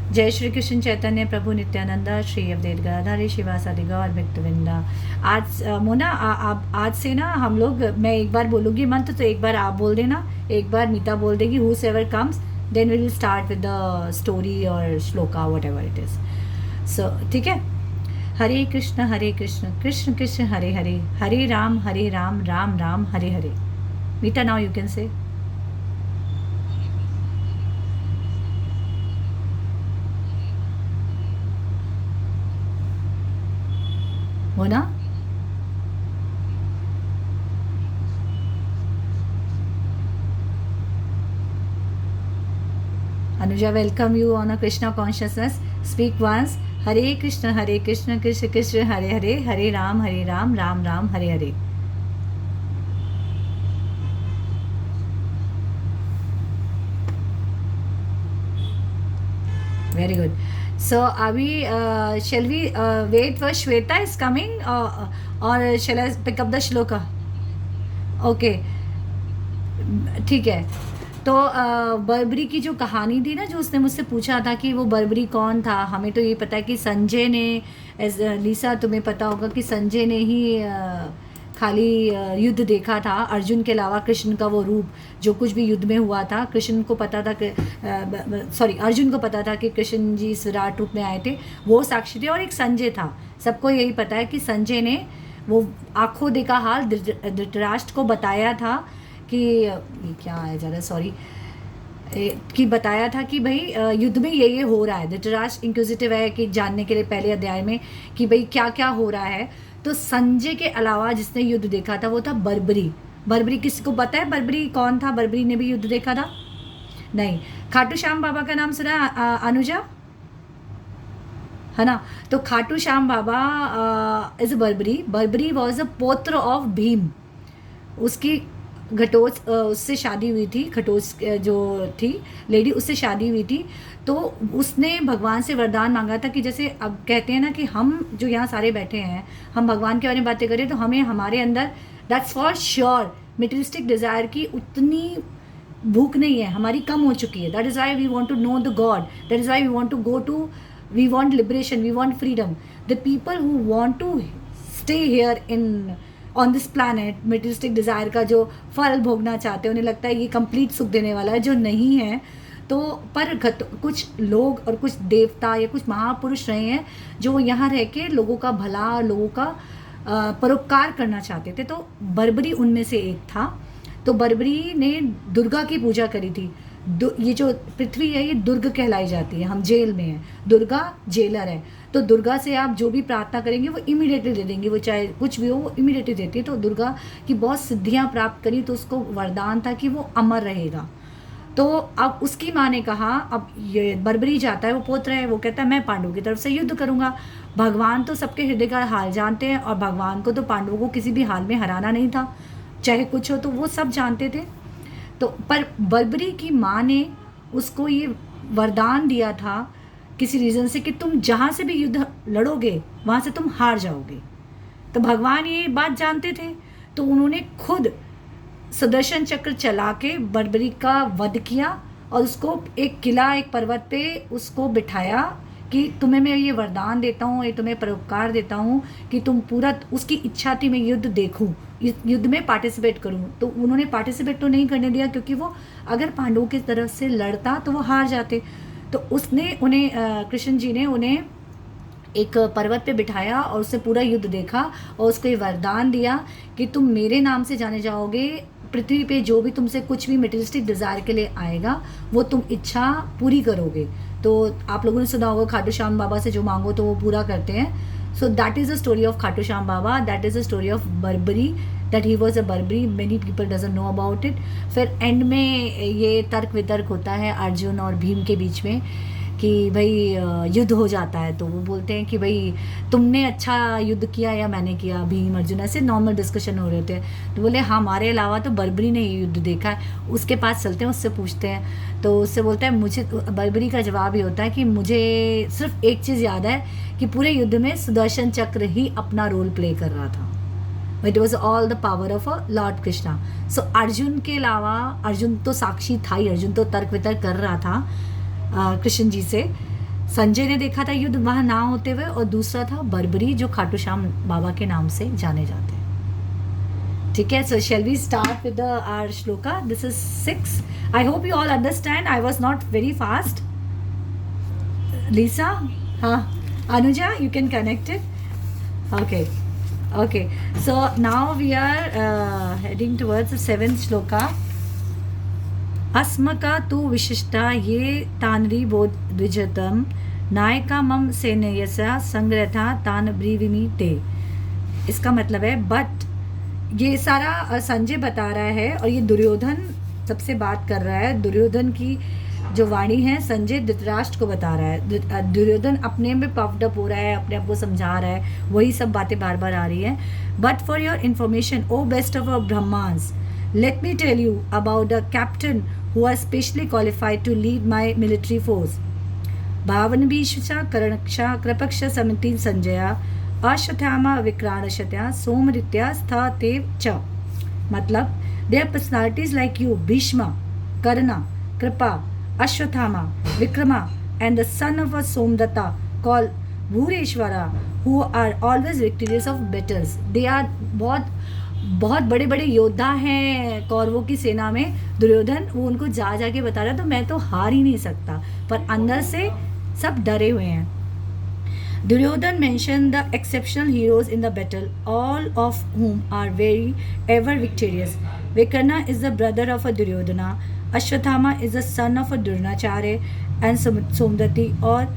जय श्री कृष्ण चैतन्य प्रभु नित्यानंद श्री अवधेत गदाधारी शिवासादि गौर भक्तवृंदा। आज मोना आज से ना हम लोग, मैं एक बार बोलूँगी मंत्र तो एक बार आप बोल देना, एक बार नीता बोल देगी, whoever comes then we will start with the story और shloka whatever it is. So ठीक है। Hare Krishna Krishna Krishna Hare Hare, Hare Ram Ram Ram Hare Hare. Nita now you can say. Mona, Anuja, welcome you on a Krishna consciousness. Speak once. Hare Krishna Krishna Krishna Hare Hare, Hare Ram Ram Ram Hare Hare. Very good. So, are we? Shall we wait for Shweta is coming, or shall I pick up the shloka? Okay. ठीक है। तो बर्बरी की जो कहानी थी ना, जो उसने मुझसे पूछा था कि वो बर्बरी कौन था, हमें तो ये पता है कि संजय ने, एज लीसा तुम्हें पता होगा कि संजय ने ही खाली युद्ध देखा था, अर्जुन के अलावा कृष्ण का वो रूप जो कुछ भी युद्ध में हुआ था, कृष्ण को पता था कि सॉरी अर्जुन को पता था कि कृष्ण जी इस विराट रूप में आए थे, वो साक्षी थे, और एक संजय था। सबको यही पता है कि संजय ने वो आंखों देखा हाल धृतराष्ट्र को बताया था कि ये क्या है ज़रा सॉरी कि बताया था कि भाई युद्ध में ये हो रहा है। धृतराष्ट्र इंक्विजिटिव है कि जानने के लिए पहले अध्याय में कि भाई क्या क्या हो रहा है। तो संजय के अलावा जिसने युद्ध देखा था वो था बर्बरी। बर्बरी किसी को पता है बर्बरी कौन था? बर्बरी ने भी युद्ध देखा था? नहीं। खाटू श्याम बाबा का नाम सुना अनुजा, है ना? तो खाटू श्याम बाबा is Barbari. Barbari was a पौत्र ऑफ भीम। उसकी घटोच उससे शादी हुई थी, घटोच जो थी लेडी उससे शादी हुई थी। तो उसने भगवान से वरदान मांगा था कि जैसे अब कहते हैं ना कि हम जो यहाँ सारे बैठे हैं, हम भगवान के बारे में बातें करें तो हमें हमारे अंदर that's for sure materialistic desire की उतनी भूख नहीं है, हमारी कम हो चुकी है। That is why we want to know the god, that is why we want to go to, we want liberation, we want freedom. The people who want to stay here in on this planet, materialistic desire का जो फल भोगना चाहते हैं, उन्हें लगता है ये कंप्लीट सुख देने वाला है, जो नहीं है। तो पर कुछ लोग और कुछ देवता या कुछ महापुरुष रहे हैं जो यहाँ रह के लोगों का भला, लोगों का परोपकार करना चाहते थे। तो बर्बरी उनमें से एक था। तो बर्बरी ने दुर्गा की पूजा करी थी। ये जो पृथ्वी है ये दुर्ग कहलाई जाती है, हम जेल में हैं, दुर्गा जेलर है। तो दुर्गा से आप जो भी प्रार्थना करेंगे वो इमीडिएटली दे देंगी, वो चाहे कुछ भी हो वो इमीडिएटली देती है। तो दुर्गा की बहुत सिद्धियां प्राप्त करी, तो उसको वरदान था कि वो अमर रहेगा। तो अब उसकी माँ ने कहा, अब ये बर्बरी जाता है, वो पोत्र है, वो कहता है मैं पांडवों की तरफ से युद्ध करूंगा। भगवान तो सबके हृदय का हाल जानते हैं, और भगवान को तो पांडवों को किसी भी हाल में हराना नहीं था, चाहे कुछ हो, तो वो सब जानते थे। तो पर बर्बरी की माँ ने उसको ये वरदान दिया था किसी रीज़न से कि तुम जहाँ से भी युद्ध लड़ोगे वहाँ से तुम हार जाओगे। तो भगवान ये बात जानते थे, तो उन्होंने खुद सुदर्शन चक्र चला के बर्बरी का वध किया, और उसको एक किला, एक पर्वत पे उसको बिठाया कि तुम्हें मैं ये वरदान देता हूँ, ये तुम्हें परोपकार देता हूँ कि तुम पूरा, उसकी इच्छा थी मैं युद्ध देखूँ, युद्ध में पार्टिसिपेट करूँ। तो उन्होंने पार्टिसिपेट तो नहीं करने दिया, क्योंकि वो अगर पांडवों की तरफ से लड़ता तो वो हार जाते। तो उसने उन्हें, कृष्ण जी ने उन्हें एक पर्वत पे बिठाया और उससे पूरा युद्ध देखा, और उसको ये वरदान दिया कि तुम मेरे नाम से जाने जाओगे। पृथ्वी पे जो भी तुमसे कुछ भी मटेरियलिस्टिक डिज़ायर के लिए आएगा वो तुम इच्छा पूरी करोगे। तो आप लोगों ने सुना होगा खाटू श्याम बाबा से जो मांगो तो वो पूरा करते हैं। So that is the story of Khatu Shyam Baba, that is the story of Barbari, that he was a Barbari. Many people doesn't know about it. फिर एंड में ये तर्क वितर्क होता है अर्जुन और भीम के बीच में कि भाई युद्ध हो जाता है। तो वो बोलते हैं कि भाई तुमने अच्छा युद्ध किया या मैंने किया, भीम अर्जुन ऐसे नॉर्मल डिस्कशन हो रहे थे। तो बोले हमारे अलावा तो बर्बरी ने ये युद्ध देखा है, उसके पास चलते हैं, उससे पूछते हैं। तो उससे बोलता है, मुझे बर्बरी का जवाब ये होता है कि मुझे सिर्फ एक चीज़ याद है कि पूरे युद्ध में सुदर्शन चक्र ही अपना रोल प्ले कर रहा था। It was all the power of a lord Krishna. So Arjun के अलावा, अर्जुन तो साक्षी था ही, अर्जुन तो तर्क वितर्क कर रहा था कृष्ण जी से। संजय ने देखा था युद्ध वहाँ ना होते हुए, और दूसरा था बर्बरी जो खाटू श्याम बाबा के नाम से जाने जाते हैं. ठीक है, so shall we start with the our shloka? This is 6. I hope you all understand. I was not very fast. Lisa, huh? Anuja, you can connect it. Okay. So now we are heading towards the 7th shloka. अस्मका तु विशिष्टा ये तानरी बोध द्विजतम नायका मम सेनयसा संग्रथा तान ब्रीविमी ते. इसका मतलब है, बट ये सारा संजय बता रहा है और ये दुर्योधन सबसे बात कर रहा है. दुर्योधन की जो वाणी है संजय धृतराष्ट्र को बता रहा है. दुर्योधन अपने में पफ्ड अप हो रहा है, अपने आप को समझा रहा है, वही सब बातें बार बार आ रही है. But for your information, O best of our Brahmans, let me tell you about a captain who was specially qualified to lead my military force. भावनभीषा करणक्षा कृपक्ष समिति संजया अश्वत्थामा विक्राणशत्या सोमरित्या स्थतेव च. मतलब their personalities like you, Bhishma, Karna, Kripa, Ashwathama, Vikrama, and the son of a Somdatta called Bhureshwara, who are always victorious of battles. They are बहुत बड़े बड़े योद्धा हैं कौरवों की सेना में. दुर्योधन वो उनको जा के बता रहा, तो मैं तो हार ही नहीं सकता, पर अंदर से सब डरे हुए हैं. Duryodhan mentioned the exceptional heroes in the battle, all of whom are very ever victorious. Vikarna is the brother of a Duryodhana, Ashwathama is the son of a Dronacharya and Somdati, or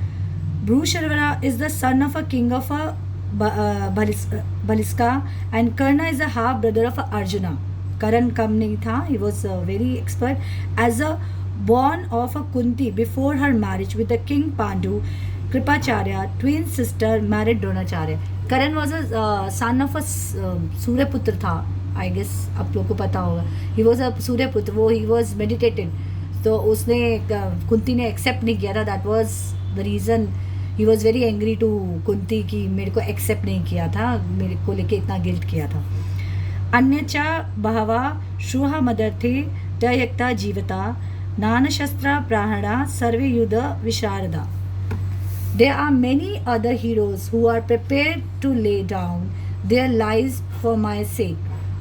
Bhusharvara is the son of a king of a Baliska, and Karna is a half brother of a Arjuna. Karan kam nahi tha, he was very expert. As a born of a Kunti before her marriage with the king Pandu, Kripacharya, twin sister, married Dronacharya. Karan was a son of a Suryaputra था, I guess आप लोग को पता होगा. He was a Suryaputra, वो he was meditated. तो उसने कुंती ने accept नहीं किया था. That was the reason he was very angry to Kunti कि मेरे को accept नहीं किया था, मेरे को लेके इतना guilt किया था. अन्यचा बहवा श्रुहा मदर्थे तयक्ता जीवता नानशस्त्रा प्राणा सर्वे युद्ध विशारदा. There are many other heroes who are prepared to lay down their lives for my sake.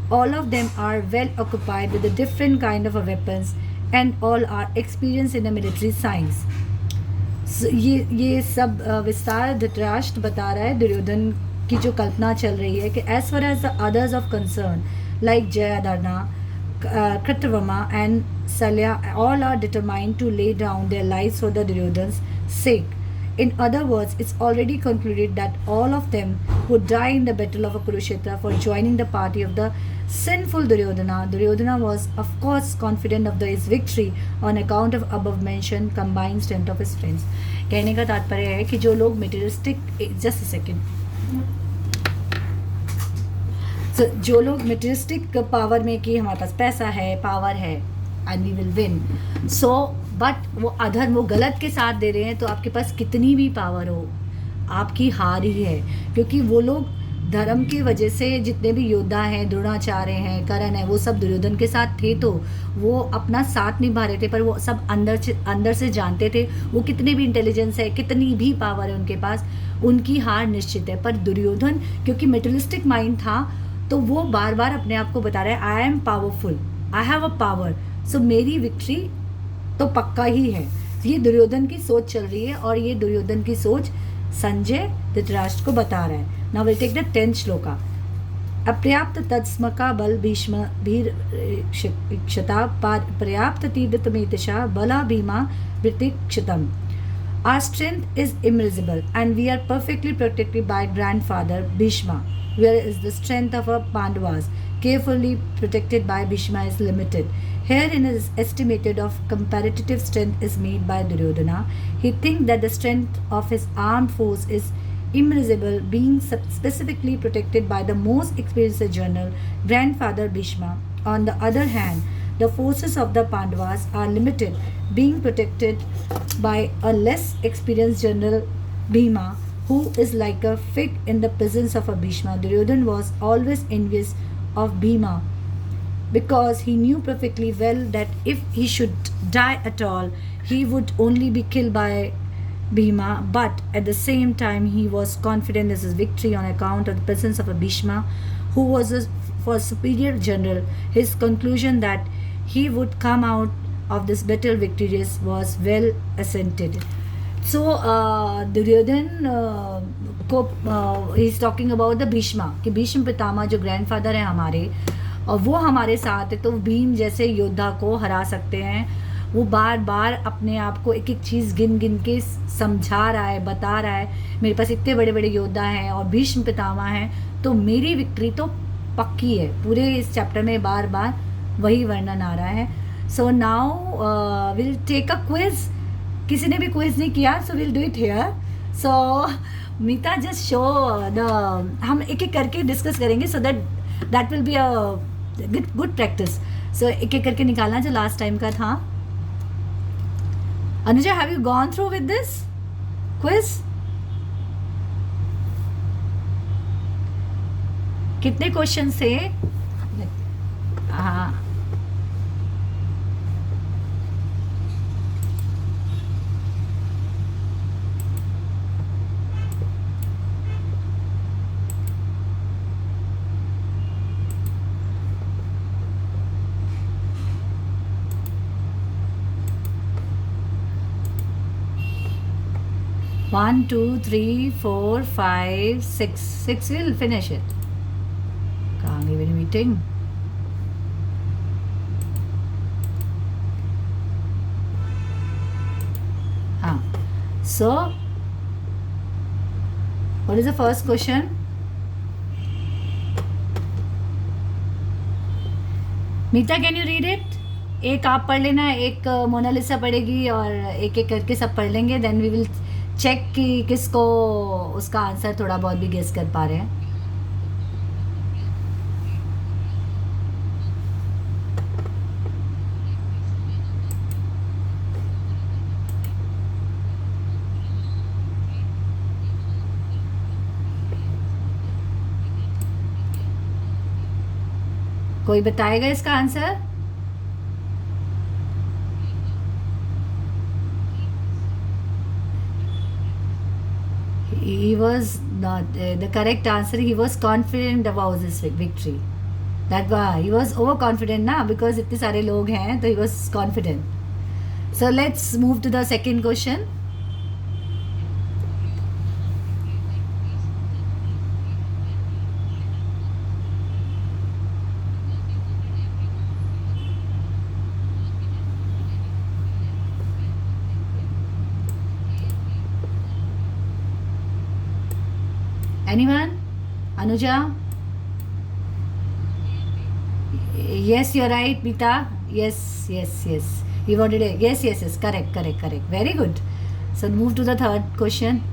All of them are well occupied with a different kind of weapons, and all are experienced in the military science. So, ये सब विस्तार धृतराष्ट्र बता रहा है. दुर्योधन की जो कल्पना चल रही है कि as far as the others of concern like Jayadharna, Kritavama and Salya, all are determined to lay down their lives for the Duryodhan's sake. In other words, it's already concluded that all of them would die in the battle of Kurukshetra for joining the party of the sinful Duryodhana. Duryodhana was, of course, confident of his victory on account of above mentioned combined strength of his friends. कहने का तात्पर्य है कि जो लोग materialistic, just a second. So, जो लोग materialistic power में कि हमारे पास पैसा है, power है, and we will win. So, but वो अधर्म, वो गलत के साथ दे रहे हैं, तो आपके पास कितनी भी पावर हो, आपकी हार ही है. क्योंकि वो लोग धर्म की वजह से, जितने भी योद्धा हैं, द्रोणाचार्य हैं, करण है, वो सब दुर्योधन के साथ थे, तो वो अपना साथ निभा रहे थे. पर वो सब अंदर से जानते थे वो कितने भी इंटेलिजेंस है, कितनी भी पावर है उनके पास, उनकी हार निश्चित है. पर दुर्योधन क्योंकि मेटेरियलिस्टिक माइंड था, तो वो बार बार अपने आप को बता रहा है, I am powerful, I have a power, so मेरी विक्ट्री तो पक्का ही है. ये दुर्योधन की सोच चल रही है, और ये दुर्योधन की सोच संजय धृतराष्ट्र को बता रहा है. Now will take the 10th shloka. अपर्याप्त तत्स्मका बल भीष्म भीर क्षता पर्याप्त तीर्थमेतशा बला Bhima वृत्तिक्षतम. Our strength is immeasurable, and we are perfectly protected by grandfather Bhishma, whereas the strength of our Pandavas, carefully protected by Bhishma, is limited. Herein is estimated of comparative strength is made by Duryodhana. He thinks that the strength of his armed force is immeasurable, being specifically protected by the most experienced general, grandfather Bhishma. On the other hand, the forces of the Pandavas are limited, being protected by a less experienced general, Bhima, who is like a fig in the presence of a Bhishma. Duryodhana was always envious of Bhima, because he knew perfectly well that if he should die at all, he would only be killed by Bhima, but at the same time he was confident in his victory on account of the presence of a Bhishma, who was a for superior general. His conclusion that he would come out of this battle victorious was well assented. So Duryodhan को he is talking about the Bheeshma कि भीष्म पितामह जो grandfather हैं हमारे, और वो हमारे साथ है, तो भीम जैसे योद्धा को हरा सकते हैं. वो बार बार अपने आप को एक एक चीज़ गिन गिन के समझा रहा है, बता रहा है, मेरे पास इतने बड़े बड़े योद्धा हैं और भीष्म पितामह हैं, तो मेरी विक्ट्री तो पक्की है. पूरे इस चैप्टर में बार बार वही वर्णन आ रहा है. So now will take a quiz. किसी ने भी क्विज नहीं किया, so will do it here. So Mita just show the, हम एक एक करके डिस्कस करेंगे, so that will be a good practice. So एक एक करके निकालना जो लास्ट टाइम का था. Anuja, have you gone through with this quiz? कितने क्वेश्चन थे? हाँ, 1, 2, 3, 4, 5, 6. 6 will finish it. Can't even meeting. So, what is the first question? Meeta, can you read it? एक आप पढ़ लेना, एक मोनालिसा पढ़ेगी, और एक एक करके सब पढ़ लेंगे. देन वी विल चेक कि किसको उसका आंसर थोड़ा बहुत भी गेस कर पा रहे हैं. कोई बताएगा इसका answer? He was not the correct answer. He was confident about his victory. That why he was overconfident ना, because इतने सारे लोग हैं, तो he was confident. So let's move to the second question. Anyone? Anuja? Yes, you're right, Mita. Yes. You wanted it. Yes. Correct. Very good. So move to the third question.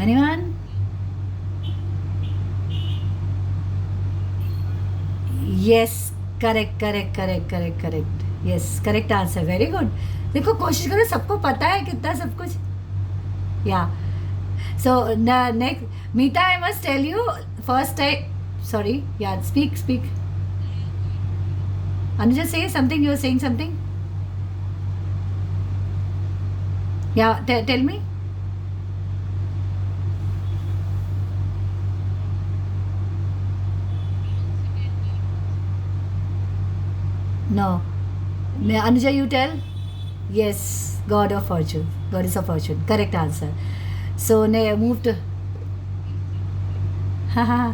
Anyone? Yes, correct. Yes, correct answer. Very good. देखो, कोशिश करो, सबको पता है कितना सब कुछ. Yeah. So next, Meeta, I must tell you, first time. Sorry. Yeah, speak. Anuja, say something. You were saying something. Yeah, tell me. No. Anuja, you tell. Yes, God of fortune. Goddess of fortune. Correct answer. So move to. Haha.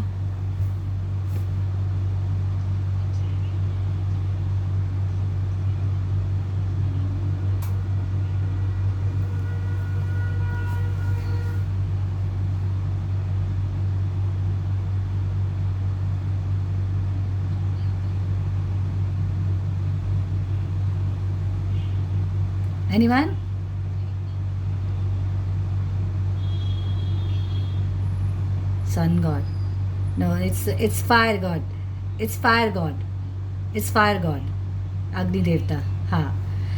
Anyone? Sun god. No, it's fire god. It's fire god. Agni Devta. हाँ.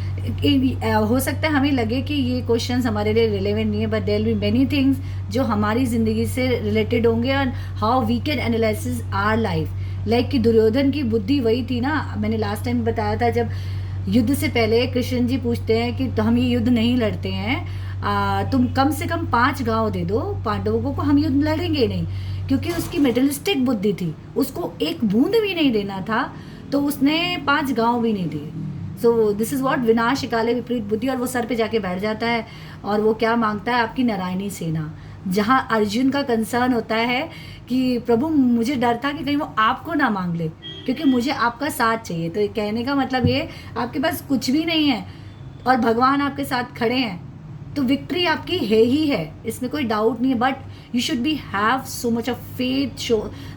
हो सकता है हमें लगे कि ये questions हमारे लिए रिलेवेंट नहीं है, but there will be many things जो हमारी ज़िंदगी से रिलेटेड होंगे, और how we can analysis our life. Like कि दुर्योधन की बुद्धि वही थी ना, मैंने लास्ट टाइम बताया था, जब युद्ध से पहले कृष्ण जी पूछते हैं कि तो हम ये युद्ध नहीं लड़ते हैं, तुम कम से कम 5 गांव दे दो पांडवों को हम युद्ध लड़ेंगे नहीं। क्योंकि उसकी मेटलिस्टिक बुद्धि थी, उसको एक बूंद भी नहीं देना था, तो उसने 5 गांव भी नहीं दिए। सो दिस इज़ वॉट विनाश काले विपरीत बुद्धि। और वो सर पे जाके बैठ जाता है, और वो क्या मांगता है, आपकी नारायणी सेना। जहाँ अर्जुन का कंसर्न होता है कि प्रभु मुझे डर था कि कहीं वो आपको ना मांग ले, क्योंकि मुझे आपका साथ चाहिए। तो कहने का मतलब ये, आपके पास कुछ भी नहीं है और भगवान आपके साथ खड़े हैं, तो विक्ट्री आपकी है ही है, इसमें कोई डाउट नहीं है। But you should be have so much of faith,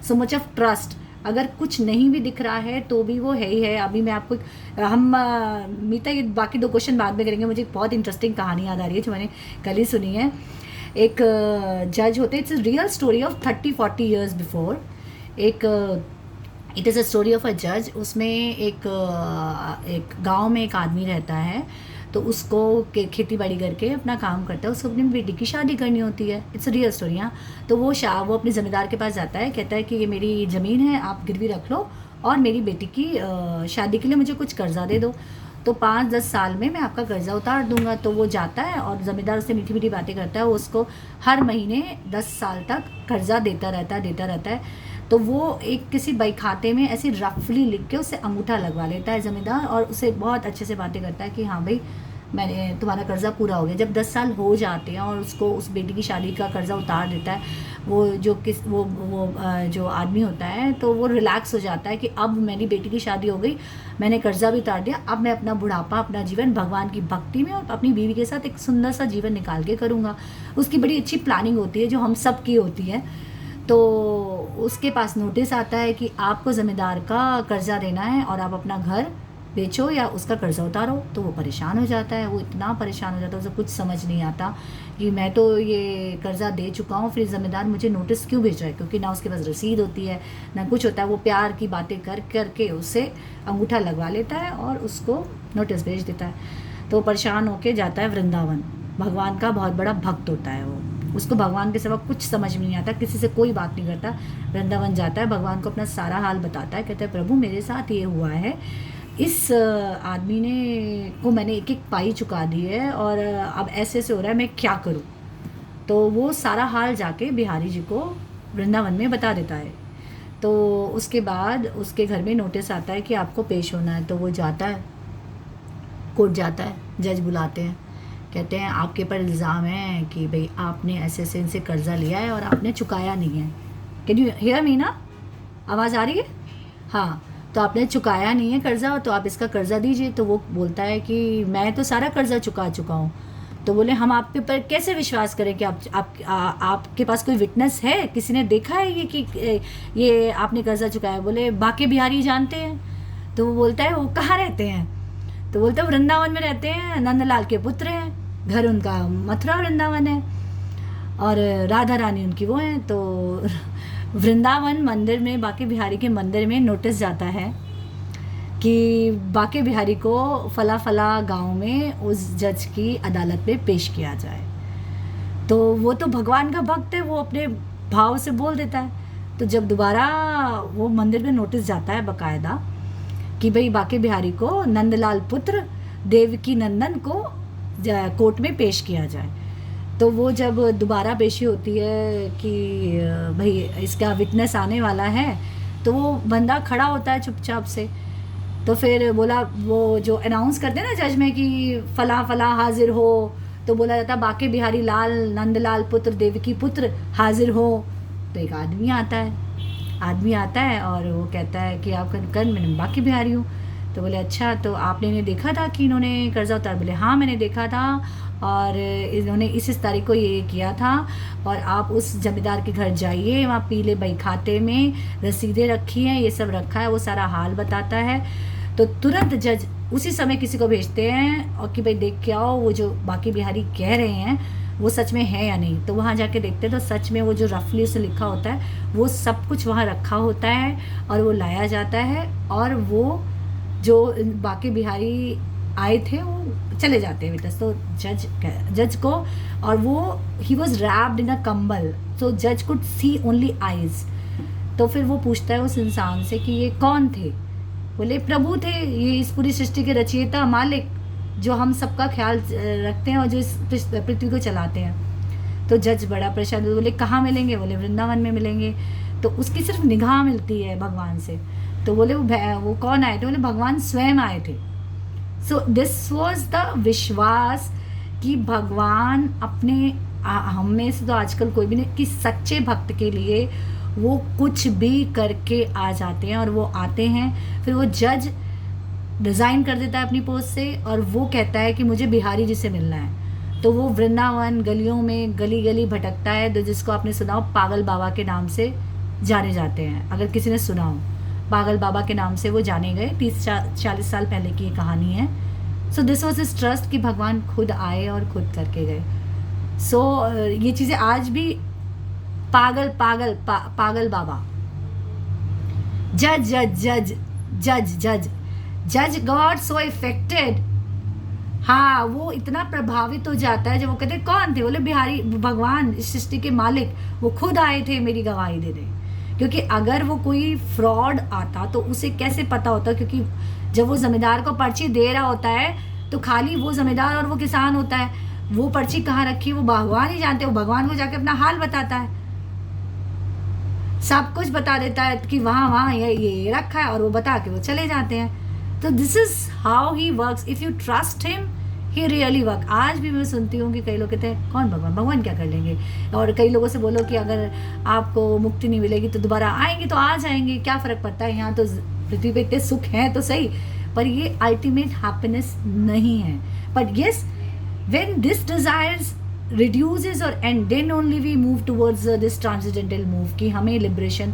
so much of trust. अगर कुछ नहीं भी दिख रहा है तो भी वो है ही है। अभी मैं आपको मीता, ये बाकी 2 क्वेश्चन बाद में करेंगे। मुझे एक बहुत इंटरेस्टिंग कहानी याद आ रही है जो मैंने कल ही सुनी है। एक जज होते, it's real story of 30-40 years before. एक it is a story of a जज। उसमें एक गांव में एक आदमी रहता है, तो उसको खेती बाड़ी करके अपना काम करता है, उसको अपनी बेटी की शादी करनी होती है। It's real story. हाँ, तो वो अपने ज़मींदार के पास जाता है, कहता है कि ये मेरी ज़मीन है, आप गिरवी रख लो और मेरी बेटी की शादी के लिए मुझे कुछ कर्जा दे दो, तो 5-10 साल में मैं आपका कर्जा उतार दूंगा। तो वो जाता है और ज़मींदार उससे मीठी मीठी बातें करता है, वो उसको हर महीने 10 साल तक कर्जा देता रहता है। तो वो एक किसी बही खाते में ऐसे रफली लिख के उससे अंगूठा लगवा लेता है ज़मींदार, और उसे बहुत अच्छे से बातें करता है कि हाँ भाई, मैंने तुम्हारा कर्जा पूरा हो गया। जब 10 साल हो जाते हैं और उसको उस बेटी की शादी का कर्जा उतार देता है, वो जो आदमी होता है, तो वो रिलैक्स हो जाता है कि अब मेरी बेटी की शादी हो गई, मैंने कर्जा भी उतार दिया, अब मैं अपना बुढ़ापा, अपना जीवन भगवान की भक्ति में और अपनी बीवी के साथ एक सुंदर सा जीवन निकाल के करूँगा। उसकी बड़ी अच्छी प्लानिंग होती है जो हम सब की होती है। तो उसके पास नोटिस आता है कि आपको ज़मींदार का कर्जा देना है और आप अपना घर बेचो या उसका कर्जा उतारो। तो वो परेशान हो जाता है, वो इतना परेशान हो जाता है, उसे कुछ समझ नहीं आता कि मैं तो ये कर्जा दे चुका हूँ, फिर ज़मींदार मुझे नोटिस क्यों भेज रहा है, क्योंकि ना उसके पास रसीद होती है ना कुछ होता है। वो प्यार की बातें कर के उसे अंगूठा लगवा लेता है और उसको नोटिस भेज देता है। तो परेशान होके जाता है वृंदावन। भगवान का बहुत बड़ा भक्त होता है वो, उसको भगवान के सिवा कुछ समझ में नहीं आता, किसी से कोई बात नहीं करता। वृंदावन जाता है, भगवान को अपना सारा हाल बताता है, कहता है प्रभु मेरे साथ ये हुआ है, इस आदमी ने को मैंने एक पाई चुका दी है और अब ऐसे हो रहा है, मैं क्या करूं। तो वो सारा हाल जाके बिहारी जी को वृंदावन में बता देता है। तो उसके बाद उसके घर में नोटिस आता है कि आपको पेश होना है। तो वो जाता है, कोर्ट जाता है, जज बुलाते हैं, कहते हैं आपके पर इल्ज़ाम है कि भाई आपने ऐसे ऐसे इनसे कर्जा लिया है और आपने चुकाया नहीं है। कैन यू हियर मी ना, आवाज़ आ रही है? हाँ, तो आपने चुकाया नहीं है कर्जा, तो आप इसका कर्जा दीजिए। तो वो बोलता है कि मैं तो सारा कर्जा चुका चुका हूँ। तो बोले हम आपके ऊपर कैसे विश्वास करें कि आपके पास कोई विटनेस है, किसी ने देखा है ये कि ये आपने कर्जा चुकाया? बोले बाके बिहारी जानते हैं। तो वो बोलता है वो कहाँ रहते हैं? तो बोलता है वृंदावन में रहते हैं, नंदलाल के पुत्र हैं, घर उनका मथुरा वृंदावन है और राधा रानी उनकी वो हैं। तो वृंदावन मंदिर में, बाके बिहारी के मंदिर में नोटिस जाता है कि बाके बिहारी को फला फला गांव में उस जज की अदालत में पेश किया जाए। तो वो तो भगवान का भक्त है, वो अपने भाव से बोल देता है। तो जब दोबारा वो मंदिर में नोटिस जाता है बकायदा कि भाई बाके बिहारी को नंदलाल पुत्र देवकी नंदन को कोर्ट में पेश किया जाए। तो वो जब दोबारा पेशी होती है कि भाई इसका विटनेस आने वाला है, तो वो बंदा खड़ा होता है चुपचाप से। तो फिर बोला, वो जो अनाउंस करते हैं ना जज में कि फला फला हाजिर हो, तो बोला जाता बाके बिहारी लाल नंदलाल पुत्र देवकी पुत्र हाजिर हो। तो एक आदमी आता है और वो कहता है कि आप कल मैं बाके बिहारी हूँ। तो बोले अच्छा, तो आपने इन्हें देखा था कि इन्होंने कर्जा उतार? बोले हाँ मैंने देखा था और इन्होंने इस तारीख को ये किया था, और आप उस जमींदार के घर जाइए, वहाँ पीले बही खाते में रसीदें रखी हैं, ये सब रखा है। वो सारा हाल बताता है। तो तुरंत जज उसी समय किसी को भेजते हैं और कि भाई देख के आओ वो जो बाके बिहारी कह रहे हैं वो सच में है या नहीं। तो वहाँ जाके देखते हैं तो सच में वो जो रफली उसे लिखा होता है वो सब कुछ वहाँ रखा होता है और वो लाया जाता है। और वो जो बाके बिहारी आए थे वो चले जाते हैं बेटा। तो जज को, और वो ही वॉज रैप्ड इन अ कंबल, तो जज कुड सी ओनली आइज। तो फिर वो पूछता है उस इंसान से कि ये कौन थे? बोले प्रभु थे, ये इस पूरी सृष्टि के रचयिता, मालिक, जो हम सबका ख्याल रखते हैं और जो इस पृथ्वी को चलाते हैं। तो जज बड़ा परेशान, बोले कहाँ मिलेंगे? बोले वृंदावन में मिलेंगे। तो उसकी सिर्फ निगाह मिलती है भगवान से। तो बोले वो कौन आए थे? बोले भगवान स्वयं आए थे। सो दिस वॉज द विश्वास कि भगवान अपने हम में से तो आजकल कोई भी नहीं, कि सच्चे भक्त के लिए वो कुछ भी करके आ जाते हैं। और वो आते हैं, फिर वो जज रिज़ाइन कर देता है अपनी पोस्ट से, और वो कहता है कि मुझे बिहारी जी से मिलना है। तो वो वृंदावन गलियों में गली गली भटकता है, तो जिसको आपने सुना हो पागल बाबा के नाम से जाने जाते हैं। अगर किसी ने सुना हो, पागल बाबा के नाम से वो जाने गए। 30-40 साल पहले की ये कहानी है। So this was is trust कि भगवान खुद आए और खुद करके गए। सो ये चीज़ें आज भी पागल बाबा, जज जज जज जज जज जज गॉट सो इफेक्टेड। हाँ, वो इतना प्रभावित हो जाता है जब वो कहते कौन थे? बोले बिहारी, भगवान, इस सृष्टि के मालिक, वो खुद आए थे मेरी गवाही देने। क्योंकि अगर वो कोई फ्रॉड आता तो उसे कैसे पता होता? क्योंकि जब वो जमींदार को पर्ची दे रहा होता है तो खाली वो जमींदार और वो किसान होता है, वो पर्ची कहाँ रखी वो भगवान ही जानते। वो भगवान को जाके अपना हाल बताता है, सब कुछ बता देता है कि वहाँ ये रखा है, और वो बता के वो चले जाते हैं। तो this is how he works. If you trust him, he really work. आज भी मैं सुनती हूँ कि कई लोग कहते हैं कौन भगवान, भगवान क्या कर लेंगे? और कई लोगों से बोलो कि अगर आपको मुक्ति नहीं मिलेगी तो दोबारा आएंगे तो आ जाएंगे, क्या फ़र्क पड़ता है, यहाँ तो पृथ्वी पे इतने सुख हैं तो सही। पर ये अल्टीमेट हैप्पीनेस नहीं है। But yes, when this desires reduces or and then only we move towards this transcendental move कि हमें liberation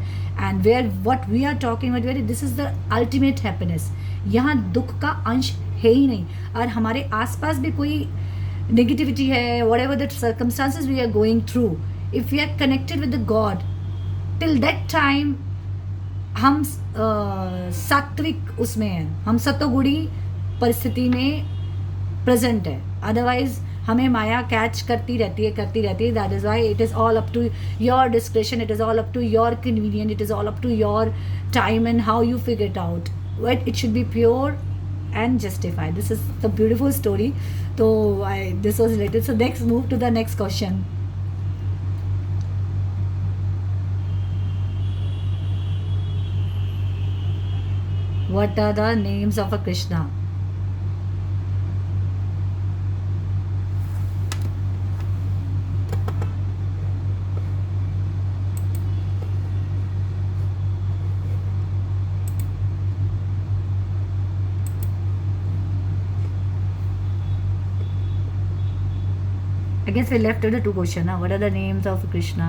and where what we are talking about, where this is the ultimate happiness। यहाँ दुख का अंश है ही नहीं, और हमारे आसपास भी कोई negativity है, whatever the circumstances we are going through, if we are connected with the God, till that time हम सात्विक उसमें हैं, हम सतोगुणी परिस्थिति में प्रेजेंट है। अदरवाइज हमें माया कैच करती रहती है। That is why it is all up to your description, it is all up to your convenient, it is all up to your time and how you figure it out. But it should be pure and justified. This is the beautiful story. So this was related. So next, move to the next question. What are the names of a Krishna? I guess we left with the two questions. What are the names of Krishna?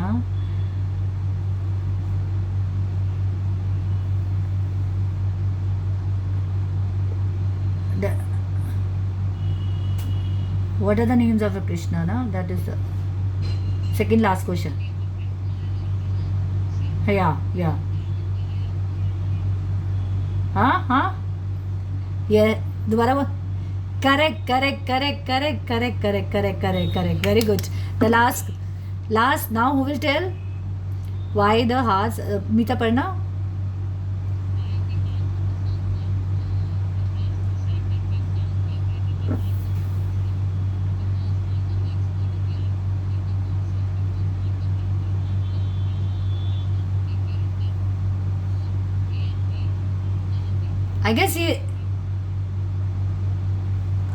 What are the names of Krishna? Na? That is the second last question. Yeah. हाँ. ये दोबारा वो. Correct. Very good. The last. Now who will tell why the hearts? Meeta Parna. I guess ये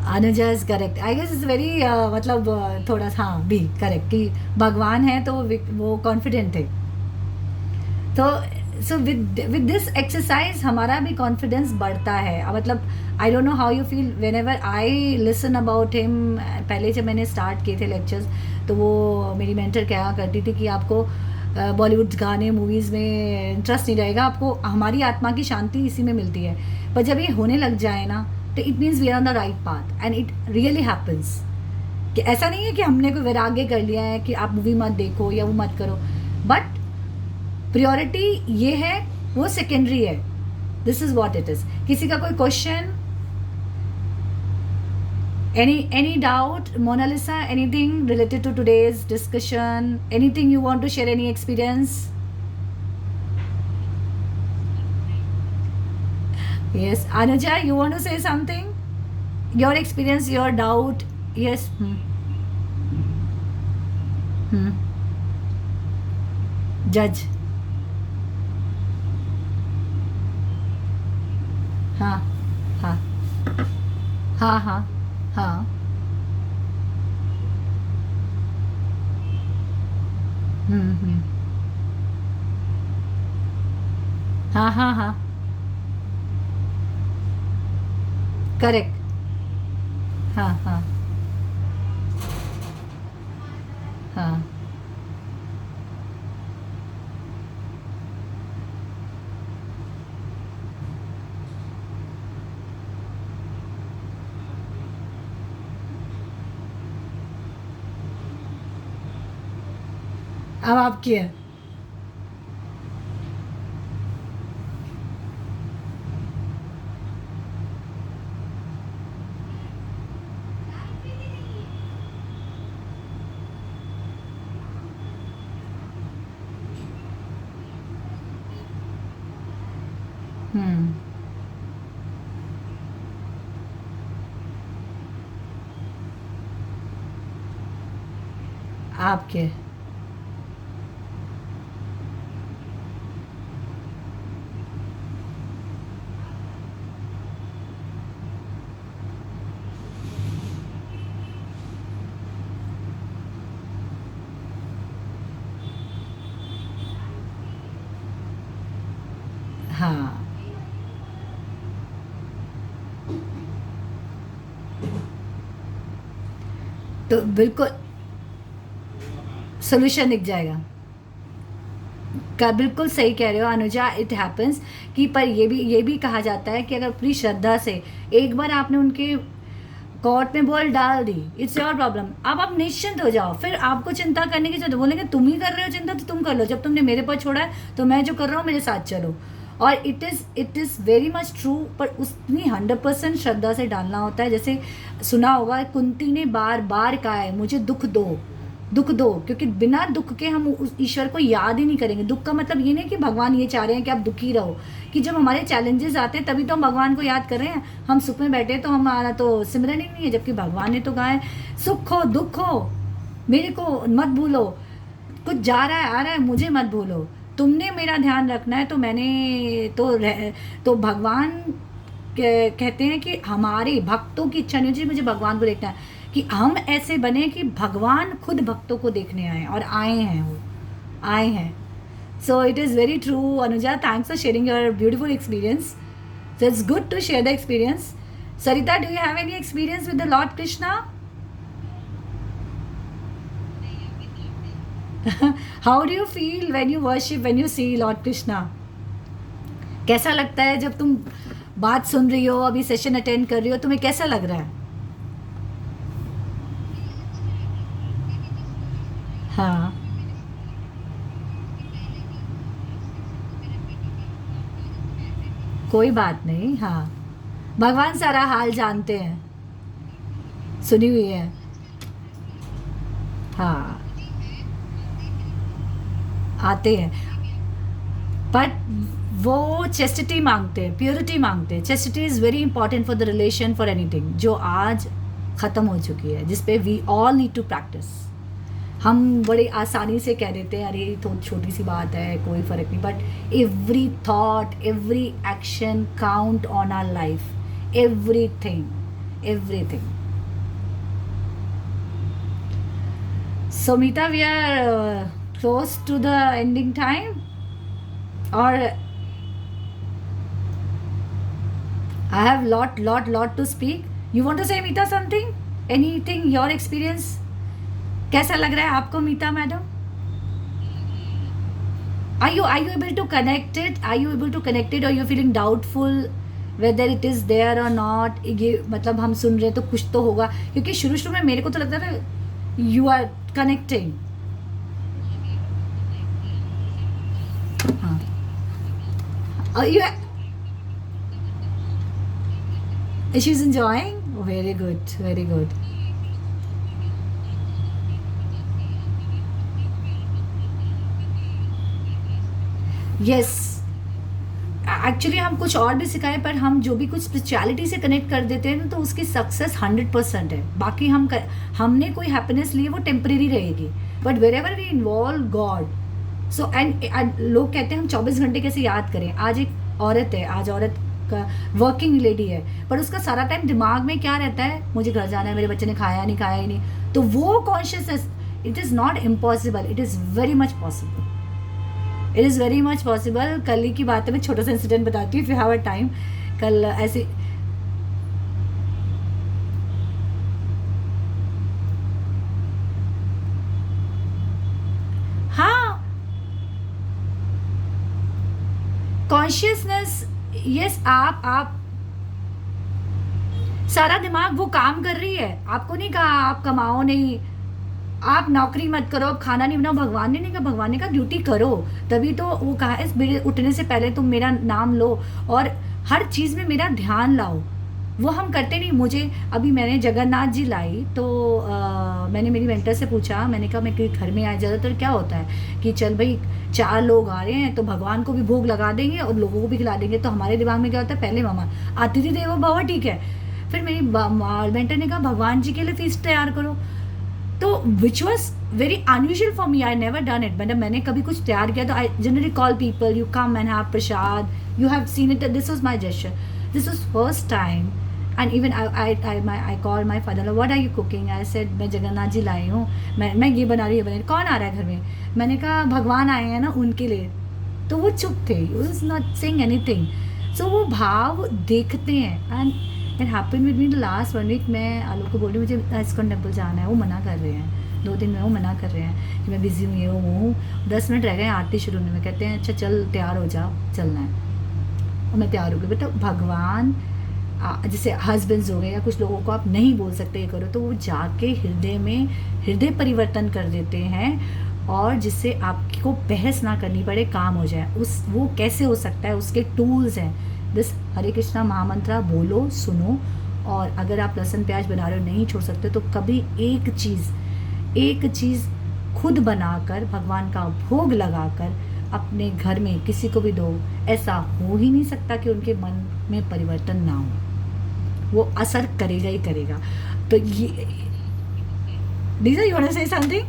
Anuja is correct. I guess is very मतलब थोड़ा सा हाँ भी करेक्ट कि भगवान है तो वो कॉन्फिडेंट थे। तो सो विद दिस एक्सरसाइज हमारा भी कॉन्फिडेंस बढ़ता है। मतलब I don't know how you feel when ever I listen about him. पहले जब मैंने स्टार्ट किए थे लेक्चर्स तो वो मेरी मेंटर क्या करती थी कि आपको बॉलीवुड गाने मूवीज़ में इंटरेस्ट नहीं रहेगा, आपको हमारी आत्मा की शांति इसी में मिलती है। पर जब ये होने लग जाए ना तो it means we are on the right path and it really happens. कि ऐसा नहीं है कि हमने कोई वैराग्य कर लिया है कि आप मूवी मत देखो या वो मत करो, बट प्रियोरिटी ये है, वो सेकेंडरी है। This is what it is. किसी का कोई question? Any doubt, Mona Lisa? Anything related to today's discussion? Anything you want to share? Any experience? Yes, Anuja, you want to say something? Your experience, your doubt? Yes. Hmm. Judge. हाँ हाँ हाँ हाँ हाँ. हम्म. हाँ हाँ हाँ. Correct. हाँ हाँ हाँ अब आपकी है. हम्म. आपके. हाँ. तो बिल्कुल सोल्यूशन दिख जाएगा. का बिल्कुल सही कह रहे हो अनुजा. इट हैपन्स कि पर ये भी कहा जाता है कि अगर पूरी श्रद्धा से एक बार आपने उनके कोर्ट में बॉल डाल दी, इट्स योर प्रॉब्लम. अब आप निश्चिंत हो जाओ, फिर आपको चिंता करने की जरूरत. बोलेंगे तुम ही कर रहे हो चिंता तो तुम कर लो, जब तुमने मेरे पर छोड़ा है तो मैं जो कर रहा हूँ मेरे साथ चलो. और it is very much true. पर उतनी 100% श्रद्धा से डालना होता है. जैसे सुना होगा कुंती ने बार बार कहा है मुझे दुख दो, दुख दो, क्योंकि बिना दुख के हम उस ईश्वर को याद ही नहीं करेंगे. दुख का मतलब ये नहीं कि भगवान ये चाह रहे हैं कि आप दुखी रहो, कि जब हमारे चैलेंजेस आते हैं तभी तो हम भगवान को याद कर रहे हैं. हम सुख में बैठे तो हमारा तो सिमरन ही नहीं है, जबकि भगवान ने तो कहा है सुख हो दुख हो मेरे को मत भूलो, कुछ जा रहा है आ रहा है मुझे मत भूलो, तुमने मेरा ध्यान रखना है. तो मैंने तो भगवान कहते हैं कि हमारे भक्तों की इच्छा नहीं होती. मुझे भगवान को देखना है कि हम ऐसे बने कि भगवान खुद भक्तों को देखने आए, और आए हैं, वो आए हैं. So it is very true Anuja. Thanks for sharing your beautiful experience. So it's good to share the experience. Sarita, do you have any experience with the lord Krishna? How do you feel when you worship, when you see lord Krishna? कैसा लगता है जब तुम बात सुन रही हो, अभी session attend कर रही हो, तुम्हें कैसा लग रहा है? हाँ. कोई बात नहीं. हाँ. भगवान सारा हाल जानते हैं. सुनी हुई है. हाँ. आते हैं. बट वो चेस्टिटी मांगते हैं, प्योरिटी मांगते हैं. Chastity is very important for the relation, for anything, जो आज ख़त्म हो चुकी है, जिस पे we all need to practise. हम बड़ी आसानी से कह देते हैं अरे तो छोटी सी बात है कोई फ़र्क नहीं, but every thought every action count on our life. Everything everything. So Meeta, we are close to the ending time, or I have lot to speak. You want to say Meeta something? Anything? Your experience? कैसा लग रहा है आपको मीता madam? Are you able to connect it? Are you able to connect it, or you feeling doubtful whether it is there or not? ये मतलब हम सुन रहे तो कुछ तो होगा, क्योंकि शुरू में मेरे को तो लगता था you are connecting. हाँ. You she's enjoying. Very good, very good. Yes, actually हम कुछ और भी सिखाएं, पर हम जो भी कुछ स्पिरिचुअलिटी से कनेक्ट कर देते हैं ना, तो उसकी सक्सेस 100% है। बाकी हमने कोई हैप्पीनेस ली है वो टेम्परेरी रहेगी, but wherever we involve god. So and लोग कहते हैं हम 24 घंटे कैसे याद करें। आज एक औरत है, आज औरत का वर्किंग लेडी है, पर उसका सारा टाइम दिमाग में क्या रहता है, मुझे घर जाना है, मेरे बच्चे ने खाया नहीं, खाया ही नहीं। तो वो consciousness, it is not impossible, it is very much possible, it is very much possible. कल ही की बात है, मैं छोटा सा इंसिडेंट बताती हूँ if you have a time. कल ऐसे, हाँ, कॉन्शियसनेस, यस, आप सारा दिमाग वो काम कर रही है। आपको नहीं कहा आप कमाओ नहीं, आप नौकरी मत करो, आप खाना नहीं बनाओ, भगवान ने नहीं कहा, भगवान ने कहा ड्यूटी करो। तभी तो वो कहा है मेरे उठने से पहले तुम मेरा नाम लो और हर चीज़ में मेरा ध्यान लाओ। वो हम करते नहीं। मुझे अभी मैंने जगन्नाथ जी लाई तो मैंने मेरी मेंटर से पूछा, मैंने कहा मैं घर में आए, ज़्यादातर क्या होता है कि चल भाई 4 लोग आ रहे हैं तो भगवान को भी भोग लगा देंगे और लोगों को भी खिला देंगे। तो हमारे दिमाग में क्या होता है, पहले मामा अतिथि देवो भव, ठीक है। फिर मेरी मेंटर ने कहा भगवान जी के लिए फीस तैयार करो। तो which was very unusual for me, I never done it. मतलब मैंने कभी कुछ तैयार किया तो I generally call people, you come and have prasad, you have seen it, this was my gesture, this was first time. And even I call my father, what are you cooking, I said मैं जगन्नाथ जी लाई हूँ, मैं ये बना रही हूँ, ये बना, कौन आ रहा है घर में, मैंने कहा भगवान आए हैं ना उनके लिए। तो वो चुप थे, was not saying anything. So वो भाव देखते हैं। And it happen with me the last 1 week. मैं आलोक को बोल रही हूँ मुझे इस्कॉन टेम्पल जाना है, वो मना कर रहे हैं, 2 दिन में वो मना कर रहे हैं कि मैं बिजी हूँ, ये हूँ। 10 मिनट रह गए आरती शुरू होने में, कहते हैं अच्छा चल तैयार हो जा, चलना है। और मैं तैयार हो गई। बेटा भगवान, जैसे हस्बैंड्स हो गए या कुछ लोगों को आप नहीं बोल सकते ये करो, तो वो जाके हृदय में हृदय परिवर्तन कर देते हैं, और जिससे आपको बहस ना करनी पड़े, काम हो जाए। वो कैसे हो सकता है, उसके टूल्स हैं। बस हरे कृष्णा महामंत्रा बोलो, सुनो। और अगर आप लहसुन प्याज बना रहे हो, नहीं छोड़ सकते, तो कभी एक चीज़ खुद बनाकर भगवान का भोग लगाकर अपने घर में किसी को भी दो। ऐसा हो ही नहीं सकता कि उनके मन में परिवर्तन ना हो, वो असर करेगा ही करेगा। तो ये, Lisa, you want to say something?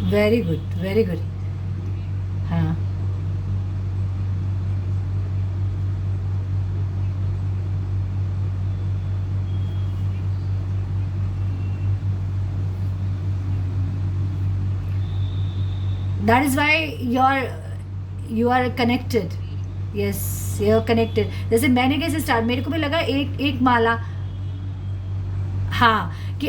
Very good, very good. हाँ, that is why you are connected. Yes, you are connected. जैसे मैंने कैसे स्टार्ट, मेरे को भी लगा एक एक माला, हाँ, कि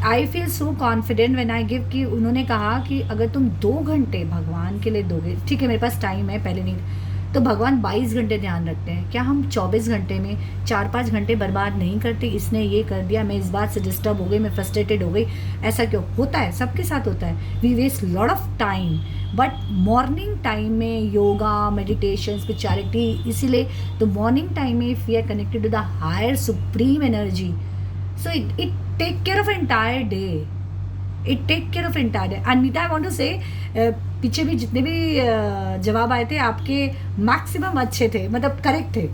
I feel so confident when I give, कि उन्होंने कहा कि अगर तुम 2 घंटे भगवान के लिए दोगे, ठीक है मेरे पास टाइम है, पहले नहीं, तो भगवान 22 घंटे ध्यान रखते हैं। क्या हम 24 घंटे में 4-5 घंटे बर्बाद नहीं करते, इसने ये कर दिया, मैं इस बात से डिस्टर्ब हो गई, मैं फ्रस्ट्रेटेड हो गई, ऐसा क्यों होता है, सबके साथ होता है। We waste lot of time. But morning time में योगा, मेडिटेशन, स्पिरिचुअलिटी, इसीलिए तो मॉर्निंग टाइम में if we are connected to the higher supreme energy, so it take care of entire day, it take care of entire day. Anita, I want to say, पीछे भी जितने भी जवाब आए थे आपके मैक्सिमम अच्छे थे, मतलब करेक्ट थे।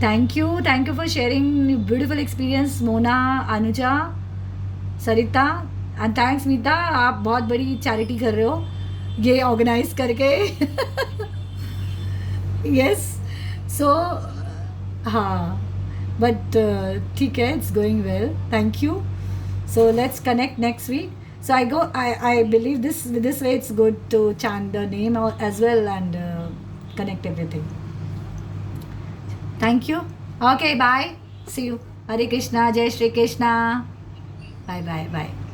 Thank you for sharing beautiful experience Mona, Anuja, Sarita, and thanks Mita, आप बहुत बड़ी चैरिटी कर रहे हो ये ऑर्गेनाइज करके। यस, सो हाँ, बट ठीक है, it's going well, thank you. So let's connect next week. So I believe this way it's good to chant the name as well and connect everything. Thank you. Okay, bye. See you. Hare Krishna, Jai Shri Krishna. Bye, bye, bye.